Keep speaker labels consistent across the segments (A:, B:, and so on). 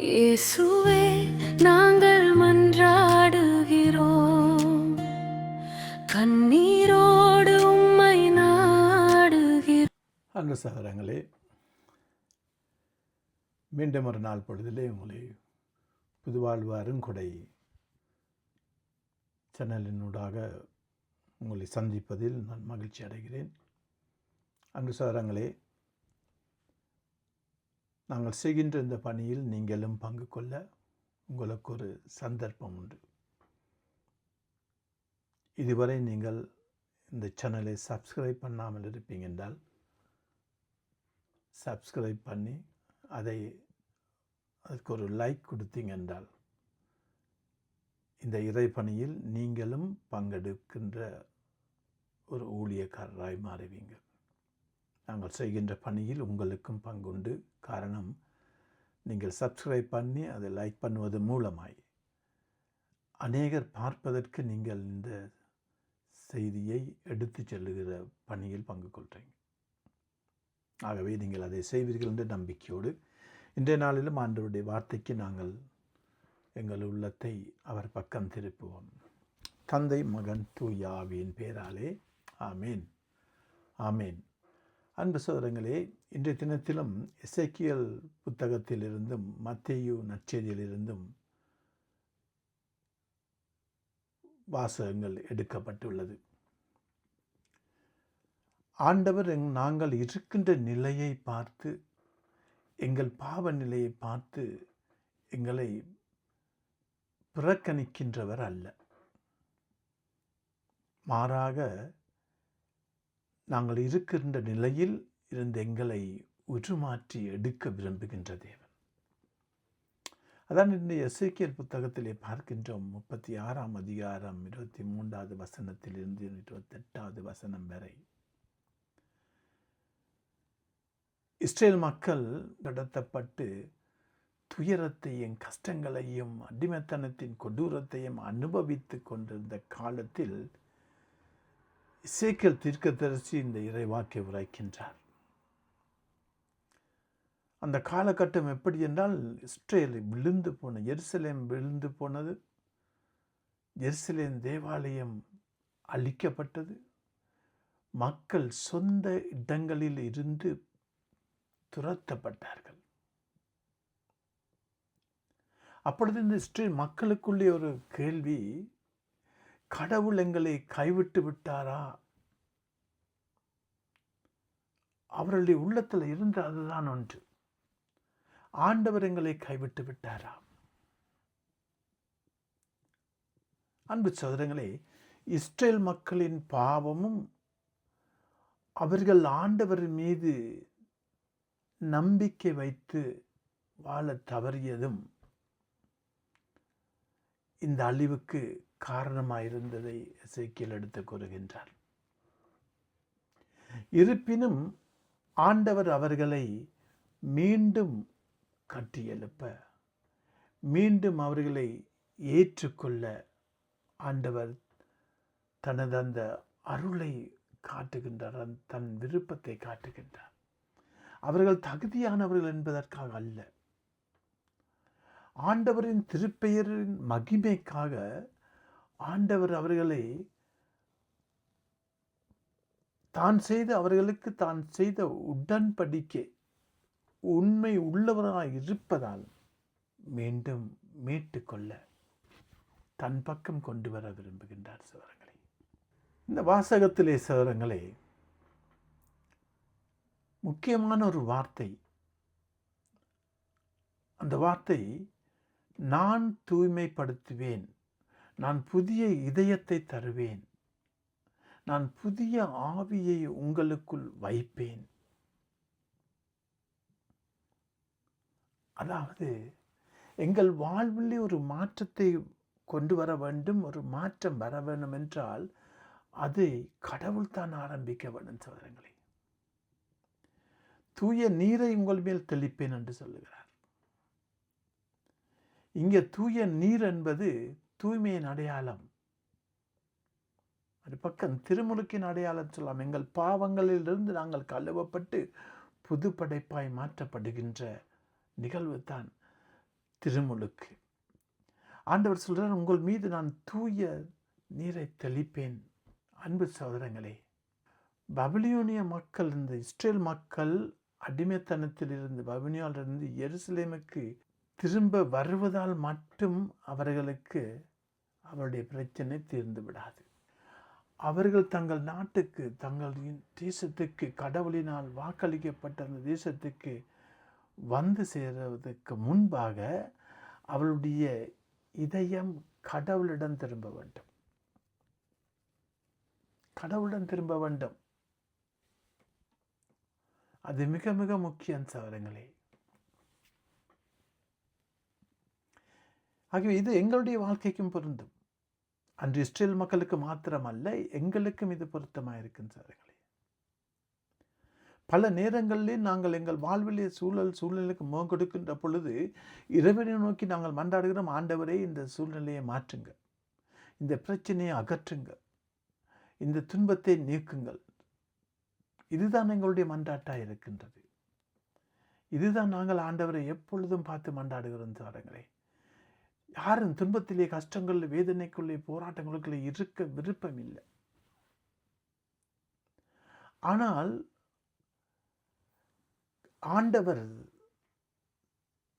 A: இயேசுவே நாங்கள் மன்றாடுகிறோம், கண்ணீரோடு உம்மை நாடுகிறோம்.
B: அன்பு சகோதரங்களே, மீண்டும் ஒரு நாள் பொழுதிலே உங்களை புதுவாழ்வு அருங்கொடை சேனலினூடாக உங்களை சந்திப்பதில் நான் மகிழ்ச்சி அடைகிறேன். அன்பு சகோதரங்களே, நாங்கள் செய்கின்ற இந்த பணியில் நீங்களும் பங்கு கொள்ள உங்களுக்கு ஒரு சந்தர்ப்பம் உண்டு. இதுவரை நீங்கள் இந்த சேனலை சப்ஸ்கிரைப் பண்ணாமல் இருப்பீங்க என்றால் சப்ஸ்கிரைப் பண்ணி அதுக்கு ஒரு லைக் கொடுத்தீங்க என்றால் இந்த இறைப்பணியில் நீங்களும் பங்கெடுக்கின்ற ஒரு ஊழியக்காரராய் மாறுவீங்க. நாங்கள் செய்கின்ற பணியில் உங்களுக்கும் பங்குண்டு. காரணம், நீங்கள் சப்ஸ்கிரைப் பண்ணி அதை லைக் பண்ணுவது மூலமாய் அநேகர் பார்ப்பதற்கு நீங்கள் இந்த செய்தியை எடுத்து செல்லுகிற பணியில் பங்கு கொள்கிறீங்க. ஆகவே நீங்கள் அதை செய்வீர்கள் என்ற நம்பிக்கையோடு இன்றைய நாளிலும் ஆண்டவருடைய வார்த்தைக்கு நாங்கள் எங்கள் உள்ளத்தை அவர் பக்கம் திருப்புவோம். தந்தை, மகன், தூய ஆவியின் பேராலே ஆமேன், ஆமேன். அன்பு சகோதரங்களே, இன்றைய தினத்திலும் எசேக்கியேல் புத்தகத்திலிருந்தும் மத்தேயு நற்செய்தியிலிருந்தும் வாசகங்கள் எடுக்கப்பட்டுள்ளது. ஆண்டவர் நாங்கள் இருக்கின்ற நிலையை பார்த்து, எங்கள் பாவ நிலையை பார்த்து எங்களை புறக்கணிக்கின்றவர் அல்ல. மாறாக நாங்கள் இருக்கின்ற நிலையில் இருந்து எங்களை உருமாற்றி எடுக்க விரும்புகின்ற தேவன். அதான் இந்த எசேக்கியேல் புத்தகத்திலே பார்க்கின்றோம். 36ஆம் அதிகாரம் 23வது வசனத்திலிருந்து 28வது வசனம் வரை இஸ்ரேல் மக்கள் கடத்தப்பட்டு துயரத்தையும் கஷ்டங்களையும் அடிமைத்தனத்தின் கொடூரத்தையும் அனுபவித்து கொண்டிருந்த காலத்தில் எசேக்கியேல் தீர்க்கதரிசி இந்த இறைவாக்கை உரைக்கின்றார். அந்த காலகட்டம் எப்படி என்றால், இஸ்ரேல் விழுந்து போன, எருசலேம் விழுந்து போனது, எருசலேம் தேவாலயம் அழிக்கப்பட்டது, மக்கள் சொந்த இடங்களில் இருந்து துரத்தப்பட்டார்கள். அப்பொழுது இந்த இஸ்ரேல் மக்களுக்குள்ளே ஒரு கேள்வி, கடவுள் எங்களை கைவிட்டு விட்டாரா? அவர்களுடைய உள்ளத்தில் இருந்த அதுதான் ஒன்று, ஆண்டவர் எங்களை கைவிட்டு விட்டாரா? அன்பு சகோதரங்களே, இஸ்ரேல் மக்களின் பாவமும் அவர்கள் ஆண்டவர் மீது நம்பிக்கை வைத்து வாழ தவறியதும் இந்த அழிவுக்கு காரணமாயிருந்ததை எசேக்கியேல் எடுத்து கூறுகின்றார். இருப்பினும் ஆண்டவர் அவர்களை மீண்டும் கட்டியெழுப்ப, மீண்டும் அவர்களை ஏற்றுக்கொள்ள ஆண்டவர் தனது அந்த அருளை காட்டுகின்றார், தன் விருப்பத்தை காட்டுகின்றார். அவர்கள் தகுதியானவர்கள் என்பதற்காக அல்ல, ஆண்டவரின் திருப்பெயரின் மகிமைக்காக ஆண்டவர் அவர்களை அவர்களுக்கு தான் செய்த உடன்படிக்கை உண்மை உள்ளவராய் இருப்பதால் மீண்டும் மீட்டுக்கொள்ள தன் பக்கம் கொண்டு வர விரும்புகின்றார். சகோதரங்களே, இந்த வாசகத்திலே சகோதரங்களே முக்கியமான ஒரு வார்த்தை, அந்த வார்த்தை, நான் தூய்மைப்படுத்துவேன், நான் புதிய இதயத்தை தருவேன், நான் புதிய ஆவியை உங்களுக்குள் வைப்பேன். அதாவது எங்கள் வாழ்விலே ஒரு மாற்றத்தை கொண்டு வர வேண்டும், ஒரு மாற்றம் வர வேண்டும் என்றால் அதை கடவுள் தான் ஆரம்பிக்க வேண்டும். சகோதரங்களே, தூய நீரை உங்கள் மேல் தெளிப்பேன் என்று சொல்லுகிறார். இங்கே தூய நீர் என்பது தூய்மையின் அடையாளம். ஒரு பக்கம் திருமுழுக்கின் அடையாளம் சொல்லலாம். எங்கள் பாவங்களிலிருந்து நாங்கள் கழுவப்பட்டு புது படைப்பாய் மாற்றப்படுகின்ற நிகழ்வு தான் திருமுழுக்கு. ஆண்டவர் சொல்கிறார், உங்கள் மீது நான் தூய நீரை தெளிப்பேன். அன்பு சகோதரங்களே, பபிலியோனிய மக்கள், இந்த இஸ்ரேல் மக்கள் அடிமைத்தனத்திலிருந்து பபிலியோனிலிருந்து எருசலேமுக்கு திரும்ப வருவதால் மட்டும் அவர்களுக்கு அவருடைய பிரச்சனை தீர்ந்து விடாது. அவர்கள் தங்கள் நாட்டுக்கு, தங்கள் தேசத்துக்கு, கடவுளினால் வாக்களிக்கப்பட்ட அந்த தேசத்துக்கு வந்து சேருவதற்கு முன்பாக அவளுடைய இதயம் கடவுளிடம் திரும்ப வேண்டும். கடவுளிடம் திரும்ப வேண்டும். அது மிக மிக முக்கியம் சகோதரங்களே. ஆகவே இது எங்களுடைய வாழ்க்கைக்கும் பொருந்தும். அன்று இஸ்ரேல் மக்களுக்கு மாத்திரமல்ல, எங்களுக்கும் இது பொருத்தமாக இருக்கும் சகோதரங்களே. பல நேரங்களிலே நாங்கள் எங்கள் வாழ்விலே சூழ்நிலைக்கு முகம் கொடுக்கின்ற பொழுது இறைவனை நோக்கி நாங்கள் மன்றாடுகிறோம், ஆண்டவரே இந்த சூழ்நிலையை மாற்றுங்க, இந்த பிரச்சனையை அகற்றுங்க, இந்த துன்பத்தை நீக்குங்கள். இதுதான் எங்களுடைய மன்றாட்டாக இருக்கின்றது. இதுதான் நாங்கள் ஆண்டவரை எப்பொழுதும் பார்த்து மன்றாடுகிறோம் சகோதரங்களே. யாரும் துன்பத்திலே, கஷ்டங்களில், வேதனைக்குள்ளே, போராட்டங்களுக்குள்ளே இருக்க விருப்பம் இல்லை. ஆனால் ஆண்டவர்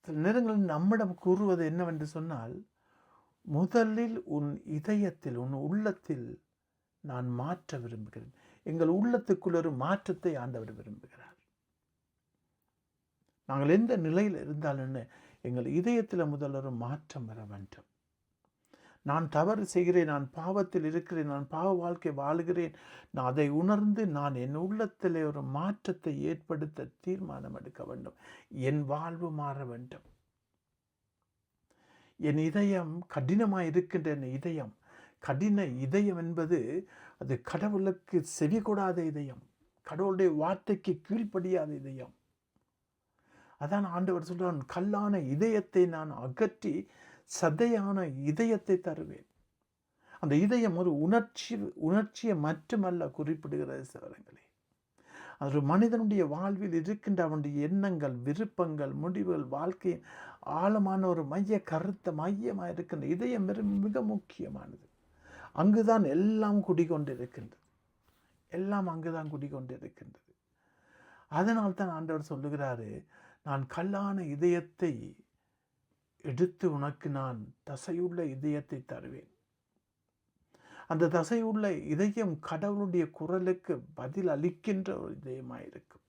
B: சில நேரங்களில் நம்மிடம் கூறுவது என்னவென்று சொன்னால், முதலில் உன் இதயத்தில், உன் உள்ளத்தில் நான் மாற்ற விரும்புகிறேன். எங்கள் உள்ளத்துக்குள் ஒரு மாற்றத்தை ஆண்டவர் விரும்புகிறார். நாங்கள் எந்த நிலையில் இருந்தாலும் என்ன, எங்கள் இதயத்தில் முதல் ஒரு மாற்றம் வர வேண்டும். நான் தவறு செய்கிறேன், நான் பாவத்தில் இருக்கிறேன், நான் பாவ வாழ்க்கை வாழுகிறேன், நான் அதை உணர்ந்து நான் என் உள்ளத்திலே ஒரு மாற்றத்தை ஏற்படுத்த தீர்மானம் எடுக்க வேண்டும். என் வாழ்வு மாற வேண்டும். என் இதயம் கடினமாக இருக்கின்ற என் இதயம், கடின இதயம் என்பது அது கடவுளுக்கு செவி கொடாத இதயம், கடவுளுடைய வார்த்தைக்கு கீழ்ப்படியாத இதயம். அதான் ஆண்டவர் சொல்றான், கல்லான இதயத்தை நான் அகற்றி சதையான இதயத்தை தருவேன். அந்த இதயம் ஒரு உணர்ச்சியை மட்டுமல்ல குறிப்பிடுகிறது சகோதரங்களே. அது ஒரு மனிதனுடைய வாழ்வில் இருக்கின்ற அவனுடைய எண்ணங்கள், விருப்பங்கள், முடிவுகள், வாழ்க்கையின் ஆழமான ஒரு மையமாக இருக்கின்ற இதயம் மிக முக்கியமானது. அங்குதான் எல்லாம் குடிகொண்டிருக்கின்றது. எல்லாம் அங்குதான் குடிகொண்டிருக்கின்றது. அதனால் தான் ஆண்டவர் சொல்லுகிறாரு, நான் கல்லான இதயத்தை எடுத்து உனக்கு நான் தசையுள்ள இதயத்தை தருவேன். அந்த தசையுள்ள இதயம் கடவுளுடைய குரலுக்கு பதில் அளிக்கின்ற ஒரு இதயமாயிருக்கும்.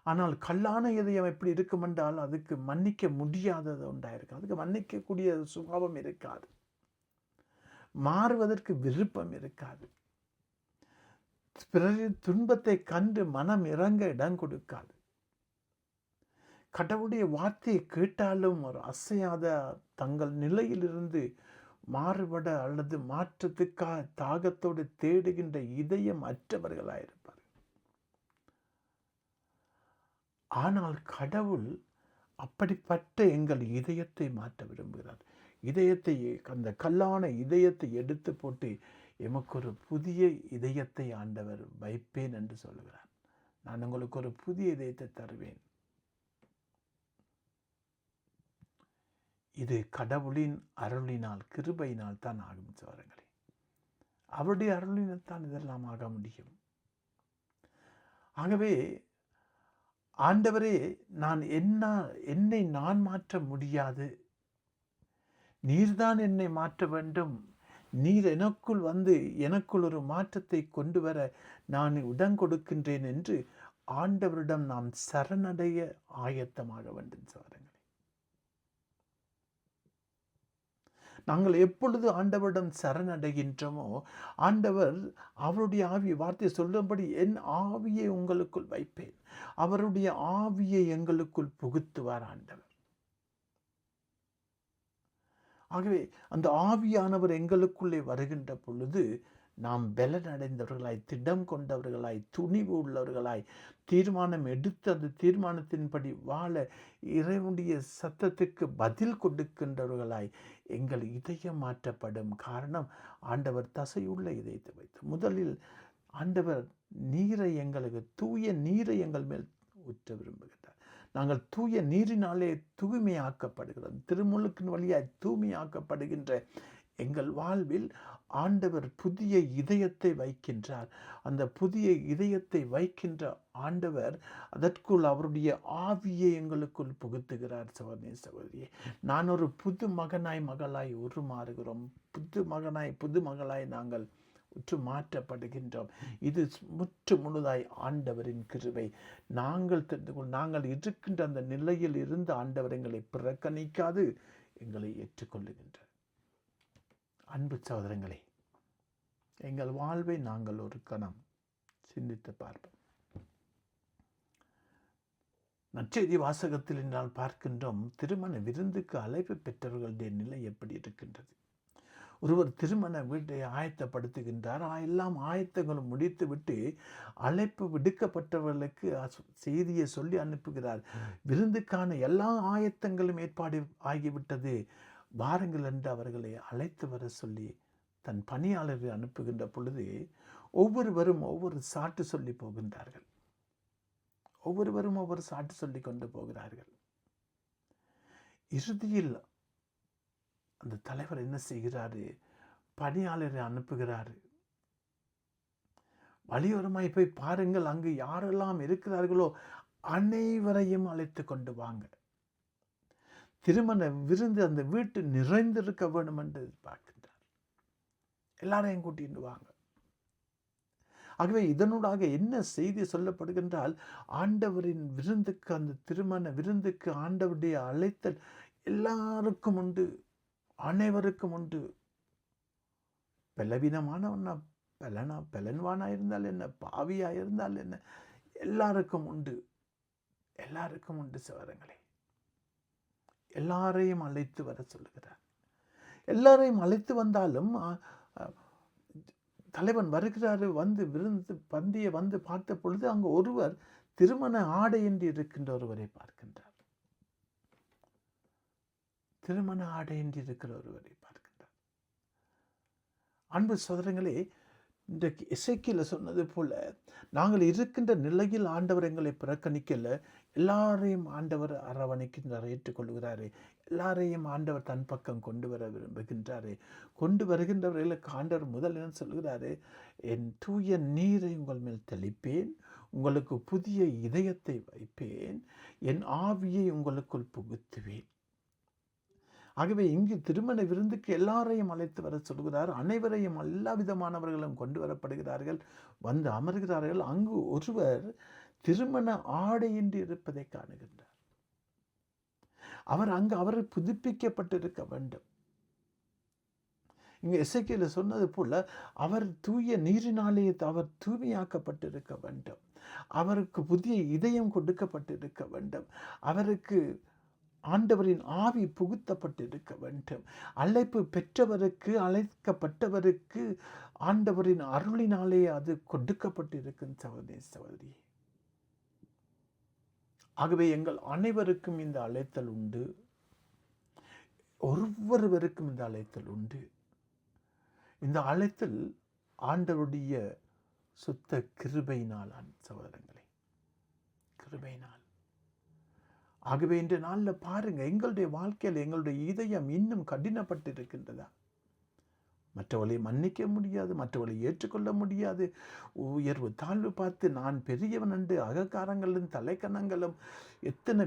B: ஆனால் கல்லான இதயம் எப்படி இருக்கும் என்றால், அதுக்கு மன்னிக்க முடியாதது உண்டாயிருக்கும். அதுக்கு மன்னிக்கக்கூடிய சுபாவம் இருக்காது, மாறுவதற்கு விருப்பம் இருக்காது, பிறரின் துன்பத்தை கண்டு மனம் இறங்க இடம் கொடுக்காது. கடவுளுடைய வார்த்தையை கேட்டாலும் ஒரு அசையாத, தங்கள் நிலையிலிருந்து மாறுபட அல்லது மாற்றத்துக்காக தாகத்தோடு தேடுகின்ற இதயம் அற்றவர்களாயிருப்பார். ஆனால் கடவுள் அப்படிப்பட்ட எங்கள் இதயத்தை மாற்ற விரும்புகிறார். இதயத்தை, அந்த கல்லான இதயத்தை எடுத்து போட்டு எமக்கு ஒரு புதிய இதயத்தை ஆண்டவர் வைப்பேன் என்று சொல்லுகிறார். நான் உங்களுக்கு ஒரு புதிய இதயத்தை தருவேன். இது கடவுளின் அருளினால், கிருபையினால் தான் ஆகும் சகோதரங்களே. அவருடைய அருளினால் தான் இதெல்லாம் ஆக முடியும். ஆகவே ஆண்டவரே, என்னை நான் மாற்ற முடியாது, நீர்தான் என்னை மாற்ற வேண்டும். நீர் எனக்குள் வந்து எனக்குள் ஒரு மாற்றத்தை கொண்டு வர நான் இடம் கொடுக்கின்றேன் என்று ஆண்டவரிடம் நாம் சரணடைய ஆயத்தமாக வேண்டும் சகோதரங்களே. நாங்கள் எப்பொழுது ஆண்டவரிடம் சரணடைகின்றோமோ, ஆண்டவர் அவருடைய ஆவியை, வார்த்தை சொல்லும்படி என் ஆவியை உங்களுக்குள் வைப்பேன், அவருடைய ஆவியை எங்களுக்குள் புகுத்துவார் ஆண்டவர். ஆகவே அந்த ஆவியானவர் எங்களுக்குள்ளே வருகின்ற பொழுது நாம் பலனடைந்தவர்களாய், திடம் கொண்டவர்களாய், துணிவு உள்ளவர்களாய், தீர்மானம் எடுத்து அந்த தீர்மானத்தின்படி வாழ இறைவனுடைய சத்தத்துக்கு பதில் கொடுக்கின்றவர்களாய் எங்கள் இதயம் மாற்றப்படும். காரணம், ஆண்டவர் தசையுள்ள இதயத்தை வைத்து முதலில் ஆண்டவர் நீரை, எங்களுக்கு தூய நீரை எங்கள் மேல் ஊற்ற விரும்புகின்றார். நாங்கள் தூய நீரினாலே தூய்மையாக்கப்படுகிறோம். திருமுழுக்கின் வழியாய் தூய்மையாக்கப்படுகின்ற எங்கள் வாழ்வில் ஆண்டவர் புதிய இதயத்தை வைக்கின்றார். அந்த புதிய இதயத்தை வைக்கின்ற ஆண்டவர் அதற்குள் அவருடைய ஆவியை எங்களுக்குள் புகுத்துகிறார். சகோதரி சகோதரியே, நான் ஒரு புது மகனாய் மகளாய் உருமாறுகிறோம். புது மகனாய் புது மகளாய் நாங்கள் உற்று மாற்றப்படுகின்றோம். இது முற்று முழுதாய் ஆண்டவரின் கிருபை. நாங்கள் இருக்கின்ற அந்த நிலையில் இருந்து ஆண்டவர் எங்களை புறக்கணிக்காது எங்களை ஏற்றுக்கொள்ளுகின்றார். அன்பு சகோதரங்களே, எங்கள் வாழ்வை நாங்கள் ஒரு கணம் சிந்தித்து பார்ப்போம். நற்செய்தி வாசகத்தில் என்றால் பார்க்கின்றோம், திருமண விருந்துக்கு அழைப்பு பெற்றவர்களுடைய நிலை எப்படி இருக்கின்றது. ஒருவர் திருமண வீட்டை ஆயத்தப்படுத்துகின்றார். எல்லாம் ஆயத்தங்களும் முடித்துவிட்டு அழைப்பு விடுக்கப்பட்டவர்களுக்கு செய்தியை சொல்லி அனுப்புகிறார். விருந்துக்கான எல்லா ஆயத்தங்களும் ஏற்பாடு ஆகிவிட்டது, வாருங்கள் என்று அவர்களை அழைத்து வர சொல்லி தன் பணியாளரை அனுப்புகின்ற பொழுது ஒவ்வொருவரும் ஒவ்வொரு சாட்டு சொல்லி போகின்றார்கள். ஒவ்வொருவரும் ஒவ்வொரு சாட்டு சொல்லி கொண்டு போகிறார்கள். இறுதியில் அந்த தலைவர் என்ன செய்கிறாரு? பணியாளரை அனுப்புகிறாரு. வழியோரமாய் போய் பாருங்கள், அங்கு யாரெல்லாம் இருக்கிறார்களோ அனைவரையும் அழைத்து கொண்டு வாங்க. திருமண விருந்து அந்த வீட்டு நிறைந்திருக்க வேண்டும் என்று பார்க்கின்றார். எல்லாரையும் கூட்டிட்டு வாங்க. ஆகவே இதனூடாக என்ன செய்தி சொல்லப்படுகின்றால், ஆண்டவரின் விருந்துக்கு, அந்த திருமண விருந்துக்கு ஆண்டவருடைய அழைத்தல் எல்லாருக்கும் உண்டு, அனைவருக்கும் உண்டு. பலவீனமானவனா பலன்வானா இருந்தால் என்ன, பாவியா இருந்தால் என்ன, எல்லாருக்கும் உண்டு, எல்லாருக்கும் உண்டு. சகோதரங்களே, எல்லாரையும் அழைத்து வர சொல்லுகிறார். எல்லாரையும் அழைத்து வந்தாலும் தலைவன் வருகிறாரு. வந்து விருந்து பந்தியை வந்து பார்த்த பொழுது அங்கு ஒருவர் திருமண ஆடை என்று இருக்கின்ற ஒருவரை பார்க்கின்றார். திருமண ஆடை என்று இருக்கிற ஒருவரை பார்க்கின்றார். அன்பு சகோதரங்களே, இன்றைக்கு எசேக்கியேல் சொன்னது போல நாங்கள் இருக்கின்ற நிலையில் ஆண்டவர் எங்களை புறக்கணிக்கல. எல்லாரையும் ஆண்டவர் அரவணைக்கின்றார், ஏற்றுக்கொள்கிறாரு. எல்லாரையும் ஆண்டவர் தன் பக்கம் கொண்டு வர விரும்புகின்றாரு. கொண்டு வருகின்றவர்களுக்கு ஆண்டவர் முதல் என்ன சொல்கிறாரு? என் தூய நீரை உங்கள் மேல் தெளிப்பேன், உங்களுக்கு புதிய இதயத்தை வைப்பேன், என் ஆவியை உங்களுக்குள் புகுத்துவேன். ஆகவே இங்கு திருமண விருந்துக்கு எல்லாரையும் அழைத்து வர சொல்கிறார். அனைவரையும் எல்லா விதமானவர்களும் கொண்டு வரப்படுகிறார்கள், வந்து அமர்கிறார்கள். அங்கு ஒருவர் திருமண ஆடையின்றி இருப்பதை காணுகின்றார். அவர் புதுப்பிக்கப்பட்டிருக்க வேண்டும். இங்கு எசேக்கியேல் சொன்னது போல அவர் தூய நீரினாலே அவர் தூய்மையாக்கப்பட்டிருக்க வேண்டும். அவருக்கு புதிய இதயம் கொடுக்கப்பட்டிருக்க வேண்டும். அவருக்கு ஆண்டவரின் ஆவி புகுத்தப்பட்டிருக்க வேண்டும். அழைப்பு பெற்றவருக்கு, அழைக்கப்பட்டவருக்கு ஆண்டவரின் அருளினாலே அது கொடுக்கப்பட்டிருக்கும். சகோதரி சகோதரி, ஆகவே எங்கள் அனைவருக்கும் இந்த அழைத்தல் உண்டு. ஒவ்வொருவருக்கும் இந்த அழைத்தல் உண்டு. இந்த அழைத்தல் ஆண்டவருடைய சுத்த கிருபையினால் சகோதரங்களே, கிருபையினால். ஆகவே இன்று நாளில் பாருங்க, எங்களுடைய வாழ்க்கையில் எங்களுடைய இதயம் இன்னும் கடினப்பட்டு இருக்கின்றதா? மற்றவர்களை மன்னிக்க முடியாது, மற்றவர்களை ஏற்றுக்கொள்ள முடியாது. உயர்வு தாழ்வு பார்த்து நான் பெரியவன் என்று அகங்காரங்களும் தலைக்கணங்களும் எத்தனை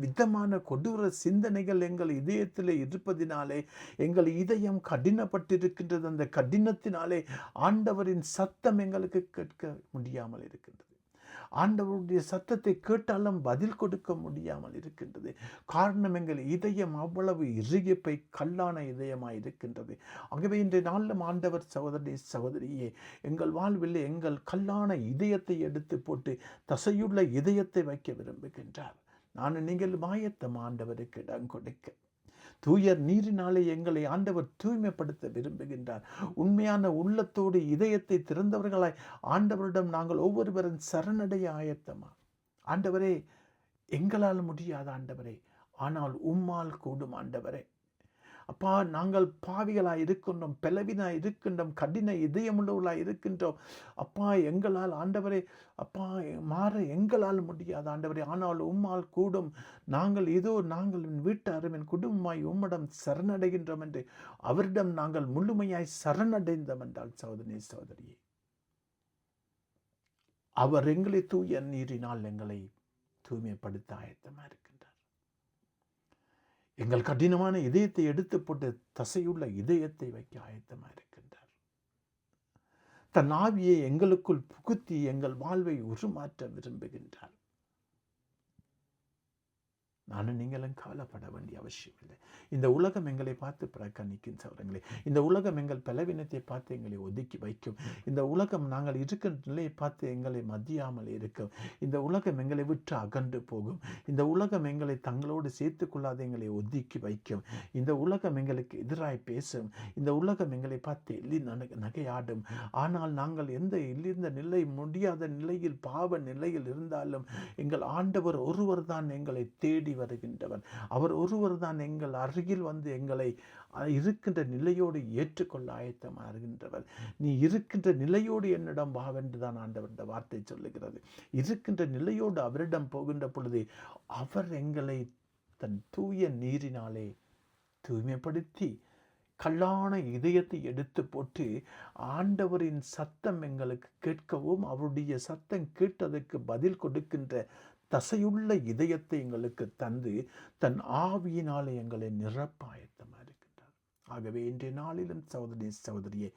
B: விதமான கொடூர சிந்தனைகள் எங்கள் இதயத்தில் இருப்பதினாலே எங்கள் இதயம் கடினப்பட்டிருக்கின்றது. அந்த கடினத்தினாலே ஆண்டவரின் சத்தம் எங்களுக்கு கேட்க முடியாமல் இருக்கின்றது. ஆண்டவருடைய சத்தத்தை கேட்டாலும் பதில் கொடுக்க முடியாமல் இருக்கின்றது. காரணம், எங்கள் இதயம் அவ்வளவு இறுகிய கல்லான இதயமாய் இருக்கின்றது. ஆகவே இன்றைய நாளிலும் ஆண்டவர் சகோதரியே, எங்கள் வாழ்வில் எங்கள் கல்லான இதயத்தை எடுத்து போட்டு தசையுள்ள இதயத்தை வைக்க விரும்புகின்றார். நீங்கள் ஆயத்தம் ஆண்டவருக்கு இடம் கொடுக்க. தூய நீரினாலே எங்களை ஆண்டவர் தூய்மைப்படுத்த விரும்புகின்றார். உண்மையான உள்ளத்தோடு இதயத்தை திறந்தவர்களாய் ஆண்டவரிடம் நாங்கள் ஒவ்வொருவரும் சரணடைய ஆயத்தமா? ஆண்டவரே, எங்களால் முடியாத ஆண்டவரே, ஆனால் உம்மால் கூடும் ஆண்டவரே. அப்பா நாங்கள் பாவிகளாய் இருக்கின்றோம், பலவினாய் இருக்கின்றோம், கடின இதயமுள்ளவர்களாய் இருக்கின்றோம். அப்பா எங்களால் ஆண்டவரே அப்பா மாற எங்களால் முடியாது ஆண்டவரே, ஆனால் உம்மால் கூடும். நாங்கள் என் வீட்டாரும் என் குடும்பமாய் உம்மிடம் சரணடைகின்றோம் என்று அவரிடம் நாங்கள் முழுமையாய் சரணடைந்தோம் என்றால் சகோதரனே சகோதரியே, அவர் எங்களை தூய நீரினால் எங்களை தூய்மைப்படுத்த ஆயத்தமாக இருக்கின்றார். எங்கள் கடினமான இதயத்தை எடுத்து போட்டு தசையுள்ள இதயத்தை வைக்க ஆயத்தமாக இருக்கின்றார். தன் ஆவியை எங்களுக்குள் புகுத்தி எங்கள் வாழ்வை உருமாற்ற விரும்புகின்றார். நானும் நீங்களும் கவலைப்பட வேண்டிய அவசியம் இல்லை. இந்த உலகம் எங்களை பார்த்து புறக்கணிக்கும் சகோதரங்களே. இந்த உலகம் எங்கள் பலவீனத்தை பார்த்து எங்களை ஒதுக்கி வைக்கும். இந்த உலகம் நாங்கள் இருக்கின்ற நிலையை பார்த்து எங்களை மதியாமல் இருக்கும். இந்த உலகம் எங்களை விட்டு அகன்று போகும். இந்த உலகம் எங்களை தங்களோடு சேர்த்து கொள்ளாத எங்களை ஒதுக்கி வைக்கும். இந்த உலகம் எங்களுக்கு எதிராய் பேசும். இந்த உலகம் எங்களை பார்த்து எள்ளி நகையாடும். ஆனால் நாங்கள் எந்த நிலை முடியாத நிலையில் பாவ நிலையில் இருந்தாலும் எங்கள் ஆண்டவர் ஒருவர் தான் எங்களை தேடி வருகின்றவர். அவர் ஒருவர் தான் எங்கள் அருகில் வந்து எங்களை இருக்கின்ற நிலையோடு ஏற்றுக்கொள்ள ஆயத்தமாக இருக்கின்றவர். நீ இருக்கின்ற நிலையோடு என்னிடம் வாவென்றுதான் ஆண்டவர் வார்த்தை சொல்லுகிறது. இருக்கின்ற நிலையோடு அவரிடம் போகின்ற பொழுது அவர் எங்களை தன் தூய நீரினாலே தூய்மைப்படுத்தி கல்லான இதயத்தை எடுத்து போட்டு ஆண்டவரின் சத்தம் எங்களுக்கு கேட்கவும் அவருடைய சத்தம் கேட்டதற்கு பதில் கொடுக்கின்ற தசையுள்ள இதயத்தை எங்களுக்கு தந்து தன் ஆவியினாலே எங்களை நிரப்ப ஆயத்தமாக இருக்கின்றார். ஆகவே இன்றைய நாளிலும் சகோதரியே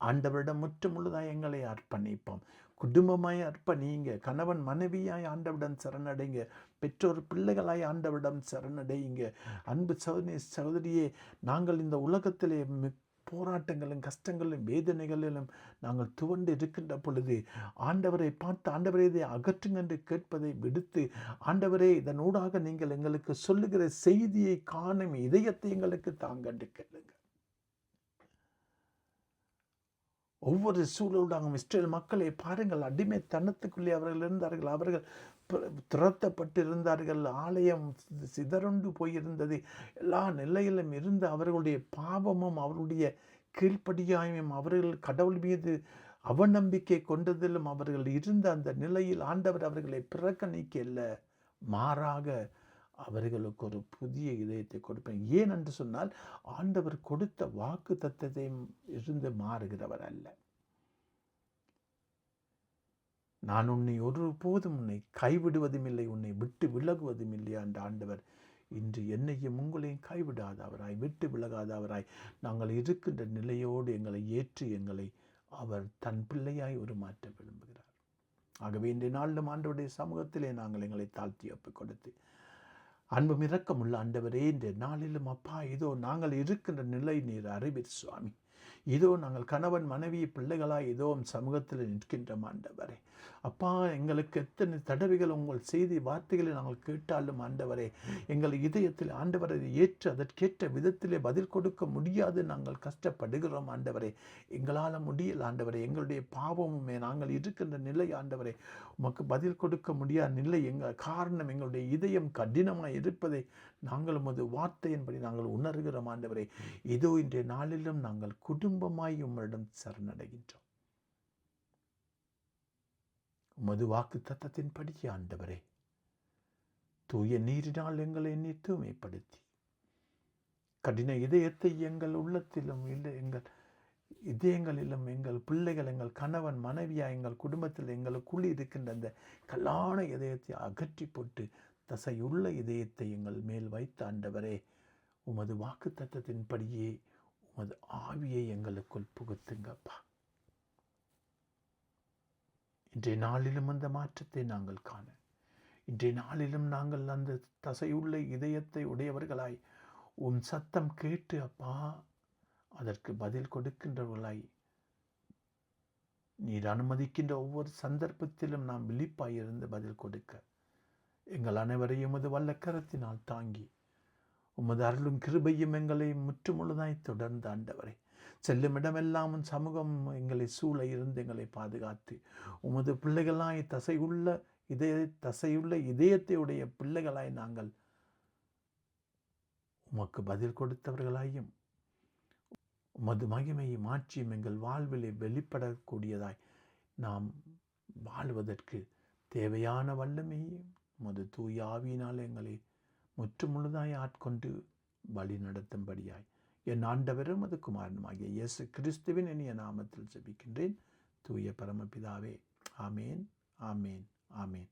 B: ஆண்டவரிடம் முற்றுமுழுதாய் எங்களை அர்ப்பணிப்போம். குடும்பமாய் அர்ப்பணிங்க, கணவன் மனைவியாய் ஆண்டவரிடம் சரணடைங்க, பெற்றோர் பிள்ளைகளாய் ஆண்டவரிடம் சரணடைங்க. அன்பு சகோதரியே, நாங்கள் இந்த உலகத்திலே போராட்டங்களும் கஷ்டங்களும் வேதனைகளிலும் நாங்கள் துவண்டு இருக்கின்ற பொழுது ஆண்டவரை பார்த்து ஆண்டவரே இதை அகற்றுங்க என்று கேட்பதை விடுத்து ஆண்டவரே இதனூடாக நீங்கள் எங்களுக்கு சொல்லுகிற செய்தியை காணும் இதயத்தை எங்களுக்கு தாங்கண்டு கேளுங்க. ஒவ்வொரு சூழலுடாகவும் இஸ்ரேல் மக்களை பாருங்கள், அடிமைத்தனத்துக்குள்ளே அவர்கள் இருந்தார்கள். அவர்கள் துரத்தப்பட்டிருந்தார்கள். ஆலயம் சிதறுண்டு போயிருந்தது. எல்லா நிலையிலும் இருந்த அவர்களுடைய பாவமும் அவருடைய கீழ்ப்படியாமையும் அவர்கள் கடவுள் மீது அவநம்பிக்கை கொண்டதிலும் அவர்கள் இருந்த அந்த நிலையில் ஆண்டவர் அவர்களை புறக்கணிக்கல, மாறாக அவர்களுக்கு ஒரு புதிய இதயத்தை கொடுப்பேன். ஏன் என்று சொன்னால் ஆண்டவர் கொடுத்த வாக்கு தத்தத்தையும் இருந்து மாறுகிறவர் அல்ல. நான் உன்னை ஒருபோதும் உன்னை கைவிடுவதும் இல்லை, உன்னை விட்டு விலகுவதும் இல்லையா என்ற ஆண்டவர் இன்று என்னையும் உங்களையும் கைவிடாதவராய் விட்டு விலகாதவராய் நாங்கள் இருக்கின்ற நிலையோடு எங்களை ஏற்று எங்களை அவர் தன் பிள்ளையாய் உருமாற்ற விரும்புகிறார். ஆகவே இன்றைய நாளிலும் ஆண்டவருடைய சமூகத்திலே நாங்கள் எங்களை தாழ்த்தி ஒப்புக் கொடுத்து அன்பும் இரக்கமுள்ள ஆண்டவரே, இன்றைய நாளிலும் அப்பா இதோ நாங்கள் இருக்கின்ற நிலை நீர் அறிவீர் சுவாமி. இதோ நாங்கள் கணவன் மனைவி பிள்ளைகளாய் இதோ சமூகத்தில் நிற்கின்ற ஆண்டவரே, அப்பா எங்களுக்கு எத்தனை தடவைகள் உங்கள் செய்தி வார்த்தைகளை நாங்கள் கேட்டாலும் ஆண்டவரே எங்கள் இதயத்தில் ஆண்டவரை ஏற்று அதற்கேற்ற விதத்திலே பதில் கொடுக்க முடியாது நாங்கள் கஷ்டப்படுகிறோம் ஆண்டவரே. எங்களால் முடியல ஆண்டவரே, எங்களுடைய பாவமுமே நாங்கள் இருக்கின்ற நிலை ஆண்டவரே உமக்கு பதில் கொடுக்க முடியாத நிலை எங்கள் காரணம் எங்களுடைய இதயம் கடினமாக இருப்பதை நாங்கள் உமது வார்த்தையின்படி நாங்கள் உணர்கிறோம் ஆண்டவரே. இதோ இன்றைய நாளிலும் நாங்கள் குடும்பமாய் உம்மிடம் சரணடைகின்றோம். உமது வாக்கு தத்தத்தின்படி ஆண்டவரே தூய நீரினால் எங்களை நீர் தூய்மைப்படுத்தி கடின இதயத்தை எங்கள் உள்ளத்திலும் இல்லை எங்கள் இதயங்களிலும் எங்கள் பிள்ளைகள் எங்கள் கணவன் மனைவியா எங்கள் குடும்பத்தில் எங்களுக்குள் இருக்கின்ற அந்த கல்லான இதயத்தை அகற்றி போட்டு தசையுள்ள இதயத்தை எங்கள் மேல் வைத்த ஆண்டவரே, உமது வாக்கு தத்தத்தின்படியே உமது ஆவியை எங்களுக்குள் புகுத்துங்கப்பா. இன்றைய நாளிலும் அந்த மாற்றத்தை நாங்கள் காண, இன்றைய நாளிலும் நாங்கள் அந்த தசையுள்ள இதயத்தை உடையவர்களாய் உம் சத்தம் கேட்டு அப்பா அதற்கு பதில் கொடுக்கின்றவர்களாய் நீர் அனுமதிக்கின்ற ஒவ்வொரு சந்தர்ப்பத்திலும் நாம் விழிப்பாயிருந்து பதில் கொடுக்க எங்கள் அனைவரையும் உமது வல்ல கரத்தினால் தாங்கி உமது அருளும் கிருபையும் எங்களை முற்றுமுழுதாய் தொடர்ந்து ஆண்டவரை செல்லும் இடமெல்லாம் சமூகம் எங்களை சூழ இருந்து எங்களை பாதுகாத்து உமது பிள்ளைகளாய் தசையுள்ள இதயத்தை உடைய பிள்ளைகளாய் நாங்கள் உமக்கு பதில் கொடுத்தவர்களாயும் உமது மகிமையும் ஆட்சியும் எங்கள் வாழ்விலே வெளிப்படக்கூடியதாய் நாம் வாழ்வதற்கு தேவையான வல்லமையும் உமது தூய ஆவியினால் எங்களை முற்றுமுழுதாய் ஆட்கொண்டு வழி நடத்தும்படியாய் என் ஆண்டவரும் அது குமாரனுமாகிய இயேசு கிறிஸ்துவின் இனிய நாமத்தில் ஜெபிக்கின்றேன் தூய பரமபிதாவே. ஆமேன், ஆமேன், ஆமேன்.